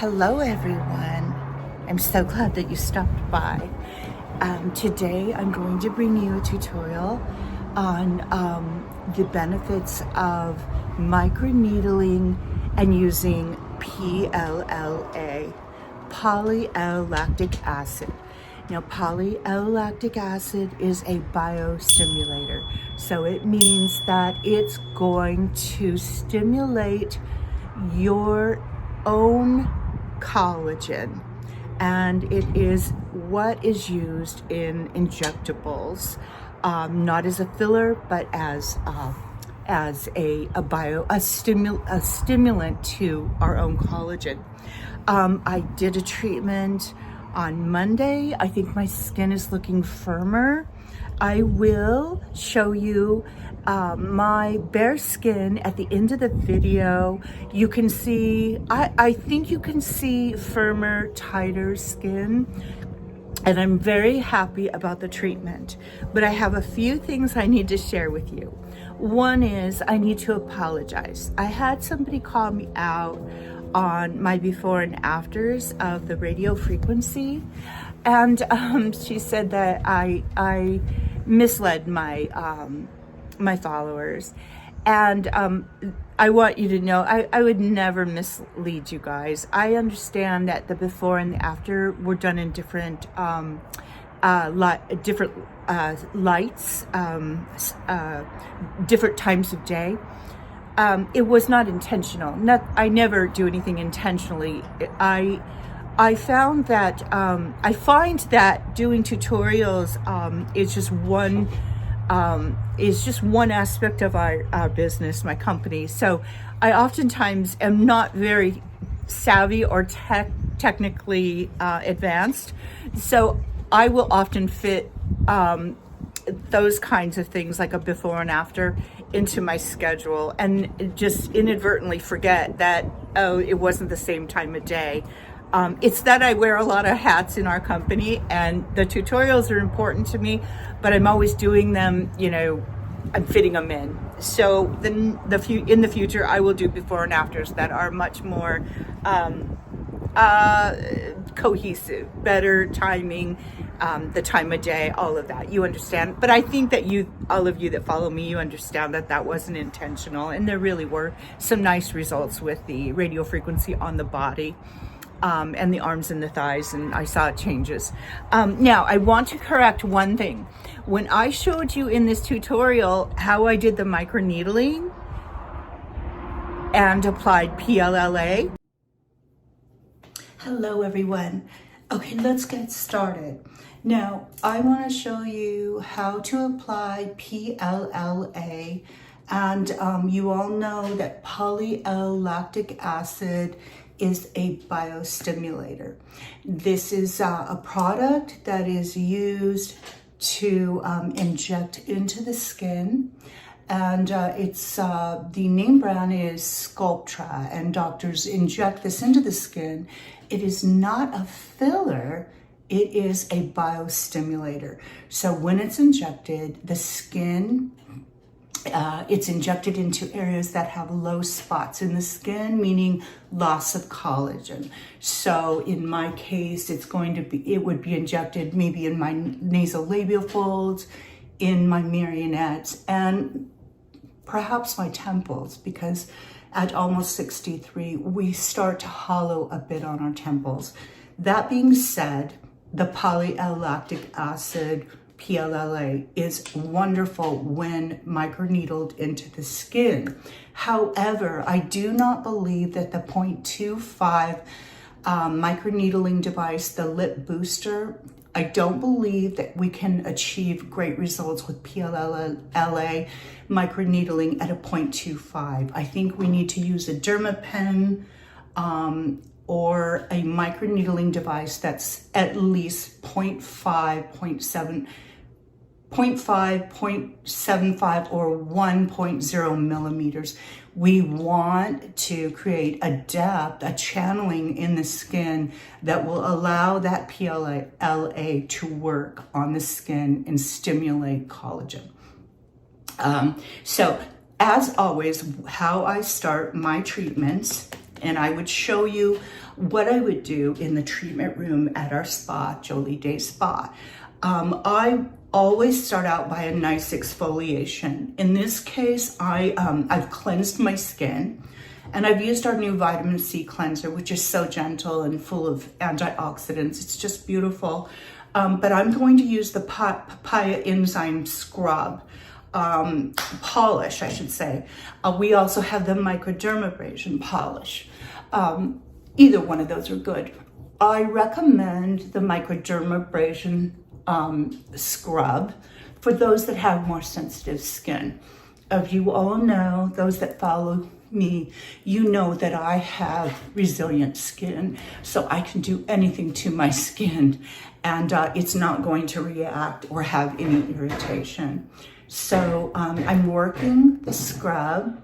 Hello everyone. I'm so glad that you stopped by. Today I'm going to bring you a tutorial on the benefits of microneedling and using PLLA, Poly-L-Lactic Acid. Now, Poly-L-Lactic Acid is a biostimulator. So it means that it's going to stimulate your own collagen, and it is what is used in injectables, not as a filler, but as a stimulant to our own collagen. I did a treatment on Monday. I think my skin is looking firmer. I will show you my bare skin at the end of the video. You can see, I think you can see firmer, tighter skin, and I'm very happy about the treatment. But I have a few things I need to share with you. One is I need to apologize. I had somebody call me out on my before and afters of the radio frequency, and she said that I misled my my followers, and I want you to know I would never mislead you guys. I understand that the before and the after were done in different lights, different times of day. It was not intentional. I never do anything intentionally. I found that I find that doing tutorials is just one aspect of our business, my company. So I oftentimes am not very savvy or technically advanced. So I will often fit those kinds of things, like a before and after, into my schedule, and just inadvertently forget that, oh, it wasn't the same time of day. It's that I wear a lot of hats in our company, and the tutorials are important to me, but I'm always doing them, I'm fitting them in. So then in the future, I will do before and afters that are much more cohesive, better timing, the time of day, all of that. You understand? But I think that all of you that follow me, you understand that that wasn't intentional, and there really were some nice results with the radio frequency on the body. And the arms and the thighs, and I saw changes. Now, I want to correct one thing. When I showed you in this tutorial how I did the microneedling and applied PLLA. Hello, everyone. Okay, let's get started. Now, I want to show you how to apply PLLA, and you all know that Poly-L-Lactic Acid is a biostimulator. This is a product that is used to inject into the skin, and the name brand is Sculptra, and doctors inject this into the skin. It is not a filler, it is a biostimulator. So when it's injected, the skin, it's injected into areas that have low spots in the skin, meaning loss of collagen. So in my case, it would be injected maybe in my nasolabial folds, in my marionettes, and perhaps my temples, because at almost 63, we start to hollow a bit on our temples. That being said, the Poly-L-Lactic Acid PLLA is wonderful when microneedled into the skin. However, I do not believe that the 0.25 microneedling device, the lip booster, I don't believe that we can achieve great results with PLLA microneedling at a 0.25. I think we need to use a Derma-pen or a microneedling device that's at least 0.5, 0.75, or 1.0 millimeters. We want to create a depth, a channeling in the skin that will allow that PLLA to work on the skin and stimulate collagen. So as always, how I start my treatments and I would show you what I would do in the treatment room at our spa, Jolie Day Spa. I always start out by a nice exfoliation. In this case, I've cleansed my skin, and I've used our new vitamin C cleanser, which is so gentle and full of antioxidants. It's just beautiful. But I'm going to use the papaya enzyme scrub, polish, I should say. We also have the microdermabrasion polish. Either one of those are good. I recommend the microdermabrasion scrub for those that have more sensitive skin. As you all know, those that follow me, you know that I have resilient skin, so I can do anything to my skin and it's not going to react or have any irritation. So I'm working the scrub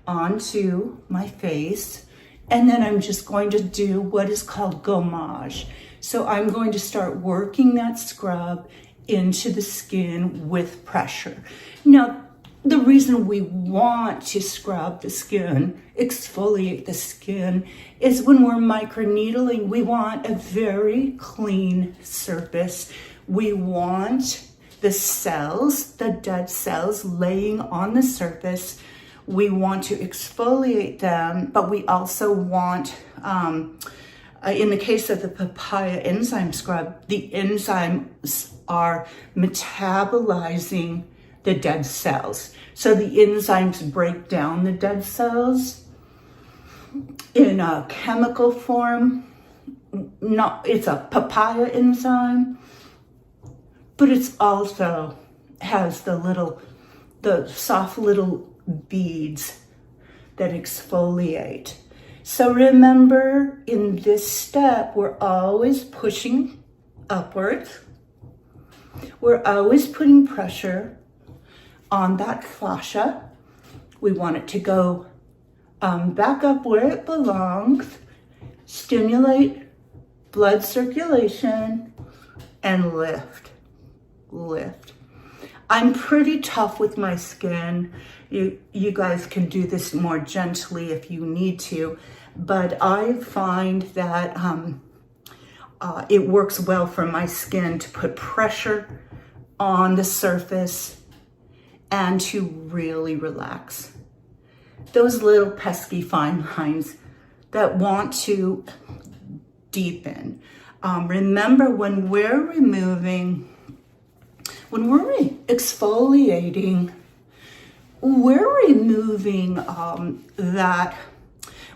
onto my face, and then I'm just going to do what is called gommage. So I'm going to start working that scrub into the skin with pressure. Now, the reason we want to scrub the skin, exfoliate the skin, is when we're microneedling, we want a very clean surface. We want the cells, the dead cells laying on the surface. We want to exfoliate them, but we also want, in the case of the papaya enzyme scrub, the enzymes are metabolizing the dead cells. So the enzymes break down the dead cells in a chemical form. It's a papaya enzyme, but it's also has the soft little beads that exfoliate. So remember, in this step, we're always pushing upwards. We're always putting pressure on that fascia. We want it to go back up where it belongs, stimulate blood circulation, and lift. I'm pretty tough with my skin. You guys can do this more gently if you need to, but I find that it works well for my skin to put pressure on the surface and to really relax. Those little pesky fine lines that want to deepen. Remember, when we're exfoliating, we're removing that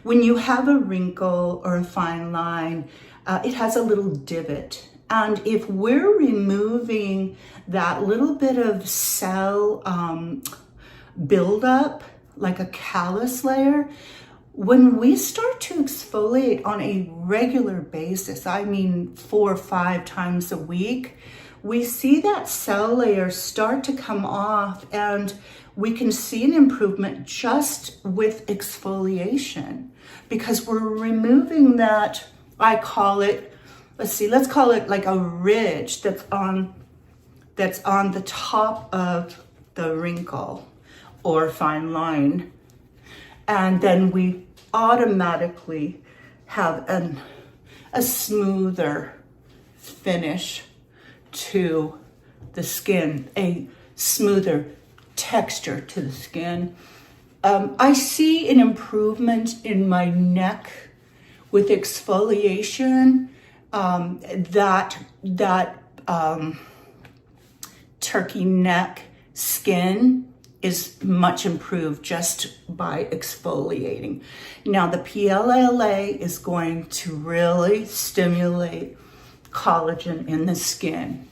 when you have a wrinkle or a fine line, it has a little divot. And if we're removing that little bit of cell buildup, like a callus layer, when we start to exfoliate on a regular basis, I mean 4 or 5 times a week, we see that cell layer start to come off, and we can see an improvement just with exfoliation because we're removing that, I call it, let's call it like a ridge that's on the top of the wrinkle or fine line. And then we automatically have a smoother finish to the skin, a smoother texture to the skin. I see an improvement in my neck with exfoliation. That turkey neck skin is much improved just by exfoliating. Now the PLLA is going to really stimulate collagen in the skin.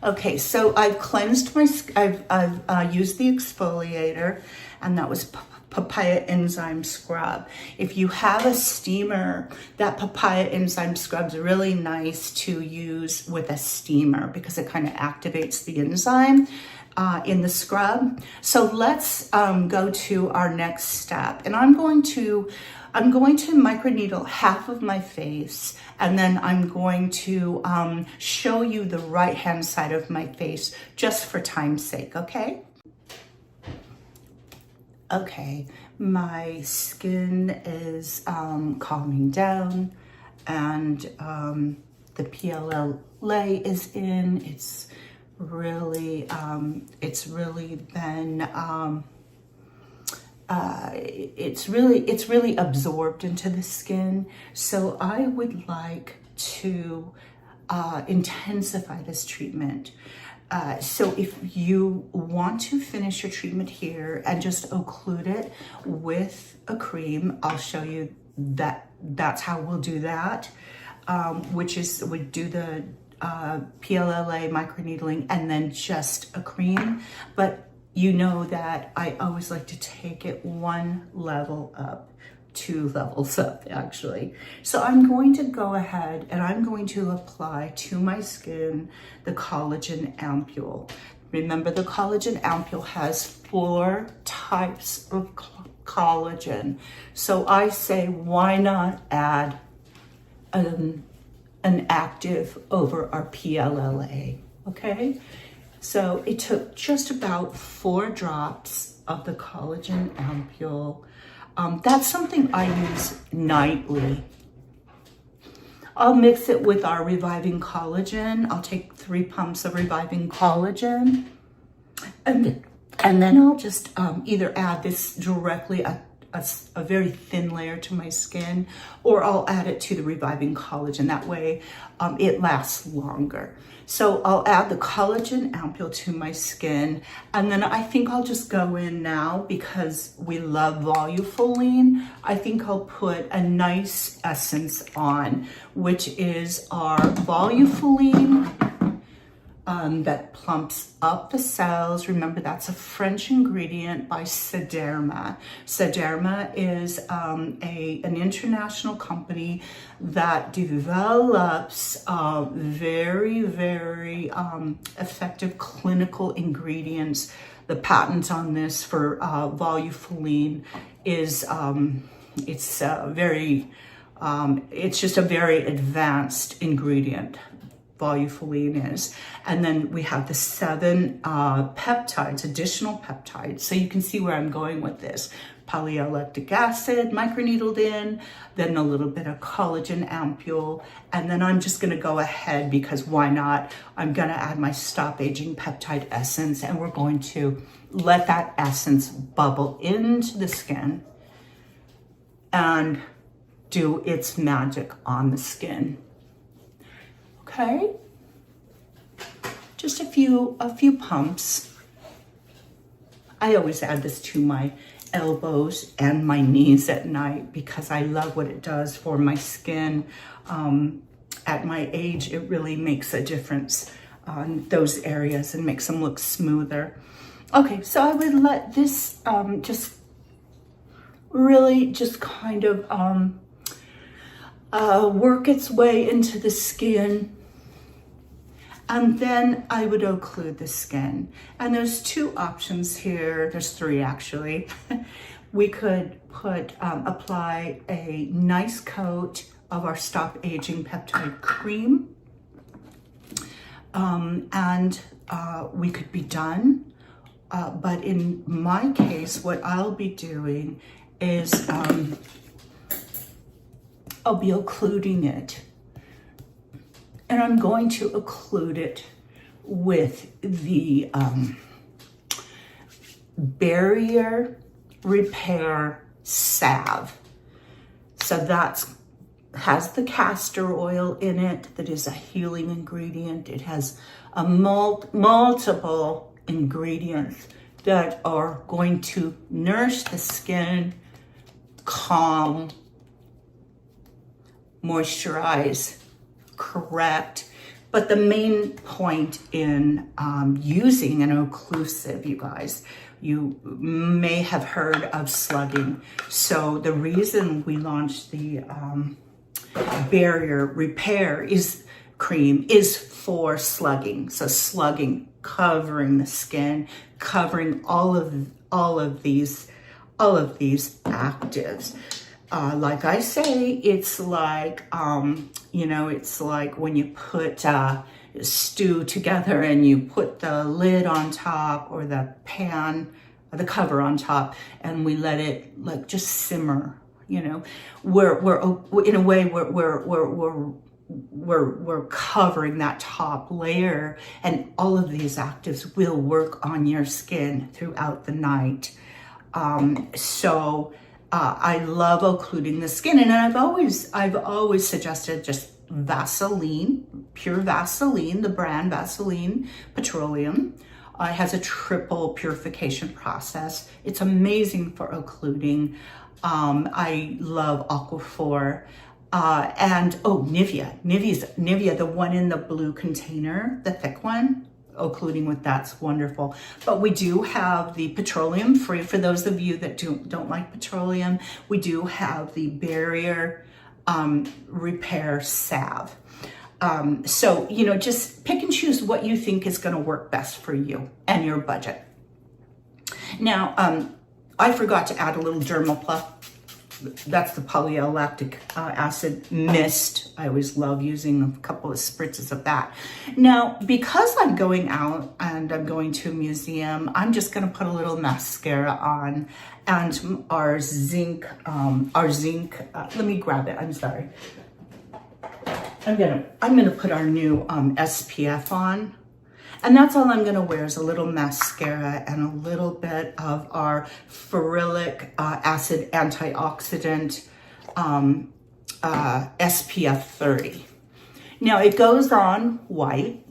Okay, so I've cleansed my skin. I've used the exfoliator, and that was papaya enzyme scrub. If you have a steamer, that papaya enzyme scrub is really nice to use with a steamer because it kind of activates the enzyme in the scrub. So let's go to our next step, and I'm going to microneedle half of my face, and then I'm going to show you the right hand side of my face just for time's sake, okay? Okay, my skin is calming down, and the PLLA is in. It's really been it's really absorbed into the skin. So I would like to intensify this treatment. So if you want to finish your treatment here and just occlude it with a cream, I'll show you that's how we'll do that, which is we do the PLLA microneedling and then just a cream. But you know that I always like to take it one level up, 2 levels up actually. So I'm going to go ahead and I'm going to apply to my skin the collagen ampule. Remember, the collagen ampule has 4 types of collagen. So I say, why not add an active over our PLLA, okay? So it took just about 4 drops of the collagen ampule. That's something I use nightly. I'll mix it with our reviving collagen. I'll take 3 pumps of reviving collagen, and then I'll just either add this directly a very thin layer to my skin, or I'll add it to the reviving collagen. That way it lasts longer. So I'll add the collagen ampule to my skin, and then I think I'll just go in now, because we love volufoline. I think I'll put a nice essence on, which is our volufoline that plumps up the cells. Remember, that's a French ingredient by Derma. Derma is an international company that develops very, very effective clinical ingredients. The patent on this for volufoline is it's just a very advanced ingredient. Volufoline is. And then we have the 7 peptides, additional peptides. So you can see where I'm going with this. Poly-L-Lactic Acid, microneedled in, then a little bit of collagen ampule. And then I'm just gonna go ahead, because why not? I'm gonna add my Stop Aging Peptide Essence, and we're going to let that essence bubble into the skin and do its magic on the skin. Okay, just a few pumps. I always add this to my elbows and my knees at night, because I love what it does for my skin. At my age, it really makes a difference on those areas and makes them look smoother. Okay, so I would let this just really just kind of work its way into the skin. And then I would occlude the skin. And there's 2 options here. There's 3 actually. We could apply a nice coat of our Stop Aging Peptide Cream. And we could be done. But in my case, what I'll be doing is I'll be occluding it. And I'm going to occlude it with the Barrier Repair Salve. So that has the castor oil in it. That is a healing ingredient. It has a multiple ingredients that are going to nourish the skin, calm, moisturize, correct. But the main point in using an occlusive, you guys, you may have heard of slugging. So the reason we launched the Barrier Repair Cream is for slugging. So slugging, covering the skin, covering all of these actives. Like I say, it's like, it's like when you put stew together and you put the lid on top, or the pan the cover on top, and we let it like just simmer. You know, we're in a way we're covering that top layer, and all of these actives will work on your skin throughout the night. I love occluding the skin, and I've always suggested just Vaseline, pure Vaseline, the brand Vaseline Petroleum. It has a triple purification process. It's amazing for occluding. I love Aquaphor. Nivea, the one in the blue container, the thick one, occluding with that's wonderful. But we do have the petroleum free, for those of you that don't like petroleum, we do have the barrier repair salve. So, you know, just pick and choose what you think is going to work best for you and your budget. Now, I forgot to add a little dermal. That's the Poly-L-Lactic Acid mist. I always love using a couple of spritzes of that. Now, because I'm going out and I'm going to a museum, I'm just going to put a little mascara on, and our zinc, let me grab it, I'm sorry. I'm gonna put our new SPF on. And that's all I'm gonna wear is a little mascara and a little bit of our ferulic acid antioxidant SPF 30. Now it goes on white,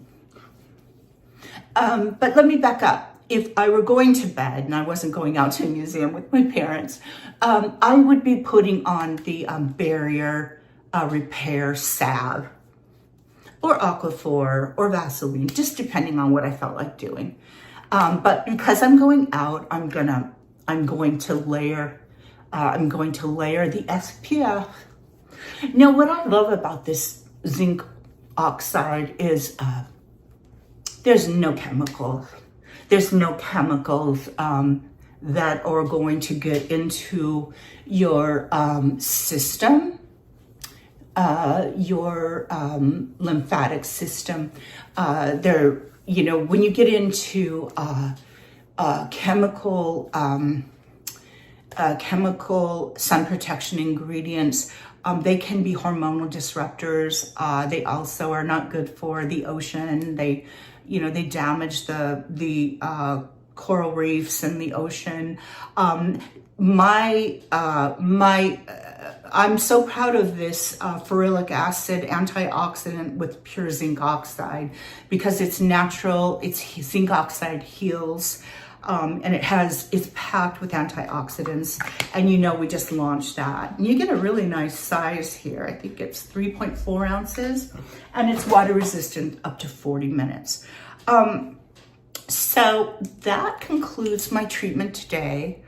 but let me back up. If I were going to bed and I wasn't going out to a museum with my parents, I would be putting on the barrier repair salve, or Aquaphor, or Vaseline, just depending on what I felt like doing. But because I'm going out, I'm going to layer the SPF. Now, what I love about this zinc oxide is there's no chemicals. There's no chemicals that are going to get into your system. Your lymphatic system. You know, when you get into chemical sun protection ingredients, they can be hormonal disruptors. They also are not good for the ocean. They damage the coral reefs in the ocean. I'm so proud of this ferulic acid antioxidant with pure zinc oxide, because it's natural. Zinc oxide heals, and it's packed with antioxidants. And you know, we just launched that. And you get a really nice size here. I think it's 3.4 ounces, and it's water resistant up to 40 minutes. So that concludes my treatment today.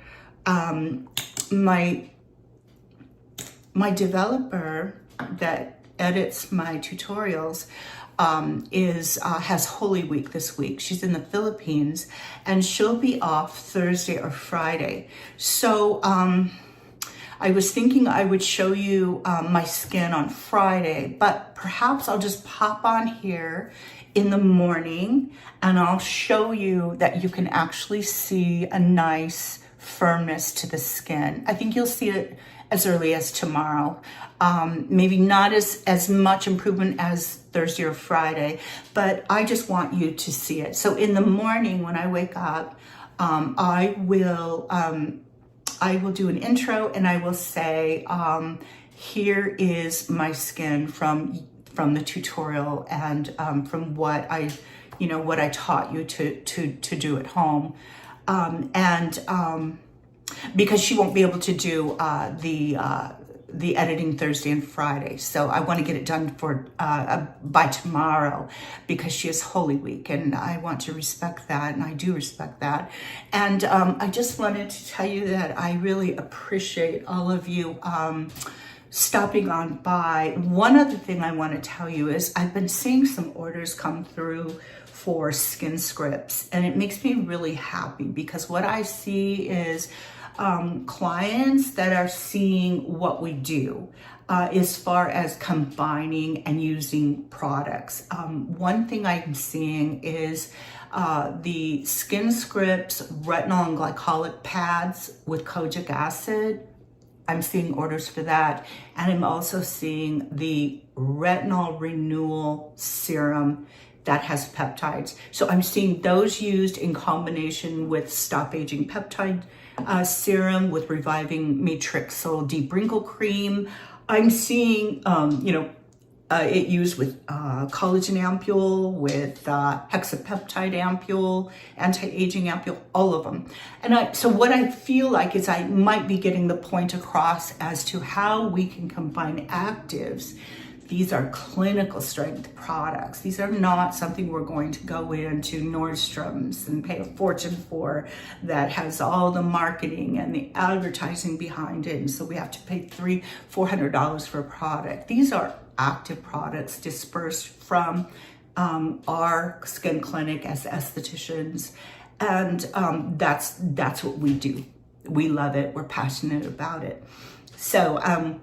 My developer that edits my tutorials has Holy Week this week. She's in the Philippines, and she'll be off Thursday or Friday. So I was thinking I would show you my skin on Friday, but perhaps I'll just pop on here in the morning and I'll show you that you can actually see a nice firmness to the skin. I think you'll see it as early as tomorrow. Maybe not as much improvement as Thursday or Friday, but I just want you to see it. So in the morning when I wake up, I will do an intro, and I will say, here is my skin from the tutorial, and from what I taught you to do at home. Because she won't be able to do the editing Thursday and Friday, so I want to get it done by tomorrow, because she has Holy Week, and I want to respect that, and I do respect that. And I just wanted to tell you that I really appreciate all of you stopping on by. One other thing I want to tell you is I've been seeing some orders come through for skin scripts, and it makes me really happy, because what I see is clients that are seeing what we do as far as combining and using products. One thing I'm seeing is the Skin Scripts retinol and glycolic pads with kojic acid. I'm seeing orders for that. And I'm also seeing the retinol renewal serum that has peptides. So I'm seeing those used in combination with Stop Aging Peptide serum, with Reviving Matrixyl Deep Wrinkle Cream. I'm seeing, it used with collagen ampule, with hexapeptide ampule, anti-aging ampule, all of them. And so what I feel like is I might be getting the point across as to how we can combine actives. These are clinical strength products. These are not something we're going to go into Nordstrom's and pay a fortune for, that has all the marketing and the advertising behind it. And so we have to pay $300-400 for a product. These are active products dispersed from our skin clinic as estheticians. And that's what we do. We love it. We're passionate about it. So,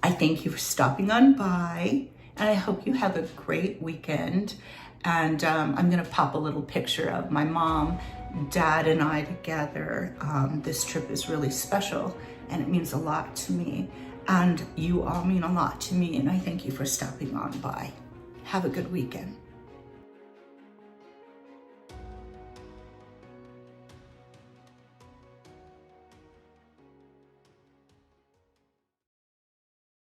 I thank you for stopping on by, and I hope you have a great weekend. And I'm gonna pop a little picture of my mom, dad, and I together. This trip is really special, and it means a lot to me. And you all mean a lot to me, and I thank you for stopping on by. Have a good weekend.